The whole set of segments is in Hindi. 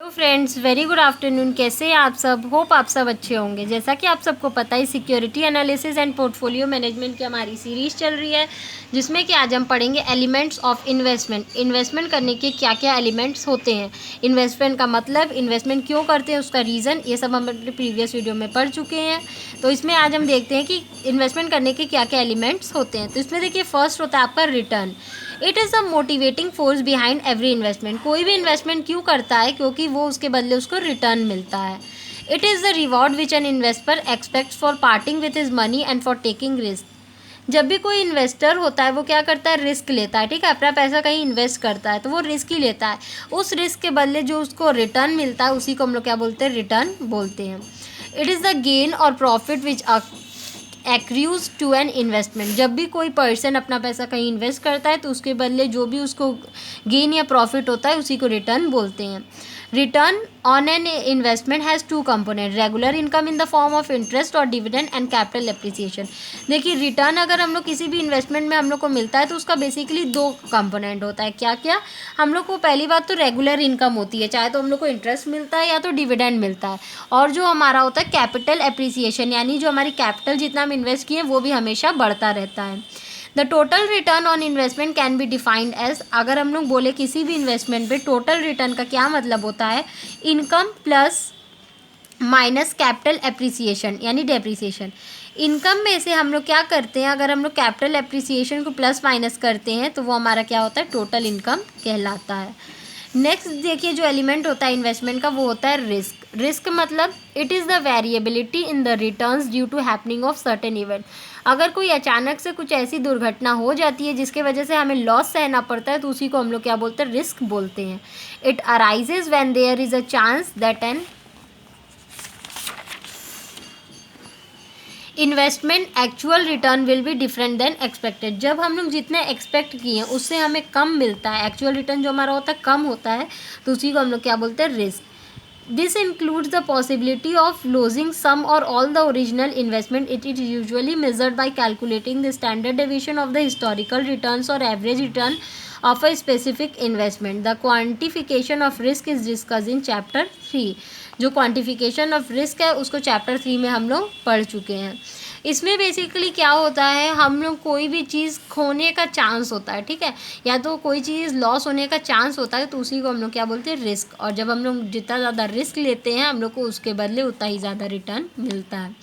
Hello friends, very good afternoon. कैसे हैं आप सब? होप आप सब अच्छे होंगे। जैसा कि आप सबको पता है, security analysis and portfolio management की हमारी सीरीज़ चल रही है, जिसमें कि आज हम पढ़ेंगे एलिमेंट्स ऑफ इन्वेस्टमेंट। इन्वेस्टमेंट करने के क्या क्या एलिमेंट्स होते हैं, इन्वेस्टमेंट का मतलब, इन्वेस्टमेंट क्यों करते हैं, उसका रीज़न, ये सब हम अपने प्रीवियस वीडियो में पढ़ चुके हैं। तो इसमें आज हम देखते हैं कि इन्वेस्टमेंट करने के क्या क्या एलिमेंट्स होते हैं। तो इसमें देखिए, फर्स्ट होता है आपका return. It is a motivating force behind every investment. कोई भी इन्वेस्टमेंट क्यों करता है? क्योंकि वो उसके बदले उसको रिटर्न मिलता है। It is the reward which an investor expects for parting with his money and for taking risk. जब भी कोई इन्वेस्टर होता है, वो क्या करता है? रिस्क लेता है। ठीक है, अपना पैसा कहीं इन्वेस्ट करता है तो वो रिस्क ही लेता है। उस रिस्क के बदले जो उसको रिटर्न मिलता है, उसी को हम लोग क्या बोलते हैं? रिटर्न बोलते हैं। इट इज़ द गेन और profit which accrues to an investment. जब भी कोई पर्सन अपना पैसा कहीं इन्वेस्ट करता है तो उसके बदले जो भी उसको गेन या प्रॉफिट होता है, उसी को रिटर्न बोलते हैं। Return on an investment has two component, regular income in the form of interest और डिविडेंड एंड कैपिटल एप्रिसिएशन। देखिए, रिटर्न अगर हम लोग किसी भी इन्वेस्टमेंट में हम लोग को मिलता है तो उसका बेसिकली दो कंपोनेंट होता है। क्या क्या? हम लोग को पहली बात तो रेगुलर इनकम होती है, चाहे तो हम लोग को इंटरेस्ट मिलता है या तो डिविडेंड मिलता है। और जो हमारा होता है कैपिटल एप्रिसिएशन, यानी जो हमारी कैपिटल जितना हम इन्वेस्ट किए वो भी हमेशा बढ़ता रहता है। The total return on investment can be defined as, अगर हम लोग बोले किसी भी इन्वेस्टमेंट पे टोटल रिटर्न का क्या मतलब होता है? Income plus minus capital appreciation यानी डेप्रिसिएशन। इनकम में से हम लोग क्या करते हैं? अगर हम लोग कैपिटल एप्रिसिएशन को प्लस माइनस करते हैं तो वो हमारा क्या होता है? टोटल इनकम कहलाता है। नेक्स्ट देखिए, जो एलिमेंट होता है इन्वेस्टमेंट का, वो होता है रिस्क। रिस्क मतलब it is the variability in the returns due to happening of certain event. अगर कोई अचानक से कुछ ऐसी दुर्घटना हो जाती है जिसके वजह से हमें लॉस सहना पड़ता है, तो उसी को हम लोग क्या बोलते हैं? रिस्क बोलते हैं। It arises when there is a chance that an investment actual return will be different than expected. जब हम लोग जितने एक्सपेक्ट किए हैं उससे हमें कम मिलता है, एक्चुअल रिटर्न जो हमारा होता है कम होता है, तो उसी को हम लोग क्या बोलते हैं? Risk. This includes the possibility of losing some और all the original investment. It is usually measured by calculating the standard deviation of the historical returns और average return of a specific investment. The quantification of risk is discuss in chapter 3। जो क्वांटिफिकेशन ऑफ रिस्क है उसको चैप्टर 3 में हम लोग पढ़ चुके हैं। इसमें बेसिकली क्या होता है, हम लोग कोई भी चीज़ खोने का चांस होता है, ठीक है, या तो कोई चीज़ लॉस होने का चांस होता है, तो उसी को हम लोग क्या बोलते हैं? रिस्क। और जब हम लोग जितना ज़्यादा रिस्क लेते हैं, हम लोग को उसके बदले उतना ही ज़्यादा रिटर्न मिलता है।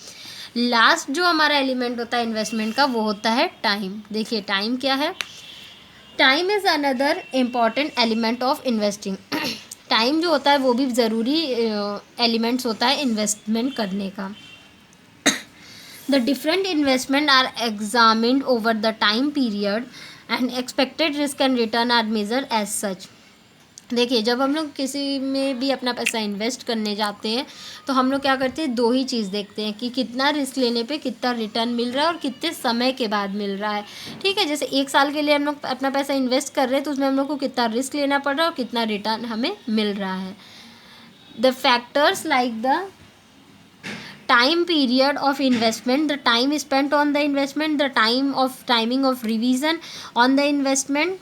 लास्ट जो हमारा एलिमेंट होता है इन्वेस्टमेंट का, वो होता है टाइम। देखिए, टाइम क्या है? Time is another important element of investing. Time जो होता है वो भी ज़रूरी एलिमेंट्स होता है इन्वेस्टमेंट करने का। The different investment are examined over the time period and expected risk and return are measured as such. देखिए, जब हम लोग किसी में भी अपना पैसा इन्वेस्ट करने जाते हैं तो हम लोग क्या करते हैं? दो ही चीज़ देखते हैं कि कितना रिस्क लेने पे कितना रिटर्न मिल रहा है और कितने समय के बाद मिल रहा है। ठीक है, जैसे 1 साल के लिए हम लोग अपना पैसा इन्वेस्ट कर रहे हैं तो उसमें हम लोग को कितना रिस्क लेना पड़ रहा है और कितना रिटर्न हमें मिल रहा है। The factors like the time period of investment, the time spent on the investment, the timing of revision on the investment,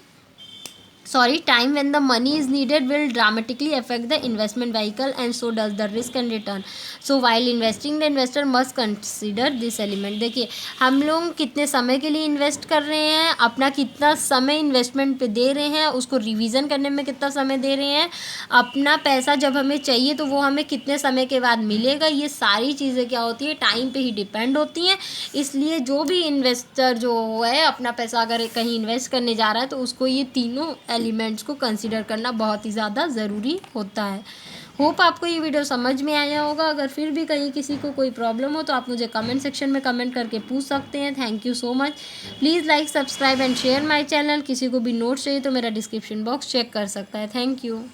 time when the money is needed will dramatically affect the investment vehicle, and so does the risk and return. So while investing, the investor must consider this element. देखिए, हम लोग कितने समय के लिए इन्वेस्ट कर रहे हैं, अपना कितना समय इन्वेस्टमेंट पे दे रहे हैं, उसको रिवीजन करने में कितना समय दे रहे हैं, अपना पैसा जब हमें चाहिए तो वो हमें कितने समय के बाद मिलेगा, ये सारी चीज़ें क्या होती है? टाइम पे ही डिपेंड होती हैं। इसलिए जो भी इन्वेस्टर जो है अपना पैसा अगर कहीं इन्वेस्ट करने जा रहा है तो उसको ये तीनों एलिमेंट्स को कंसीडर करना बहुत ही ज़्यादा ज़रूरी होता है। होप आपको ये वीडियो समझ में आया होगा। अगर फिर भी कहीं किसी को कोई प्रॉब्लम हो तो आप मुझे कमेंट सेक्शन में कमेंट करके पूछ सकते हैं। Thank you so much. Please like, subscribe and share my channel. किसी को भी नोट्स चाहिए तो मेरा डिस्क्रिप्शन बॉक्स चेक कर सकता है। Thank you.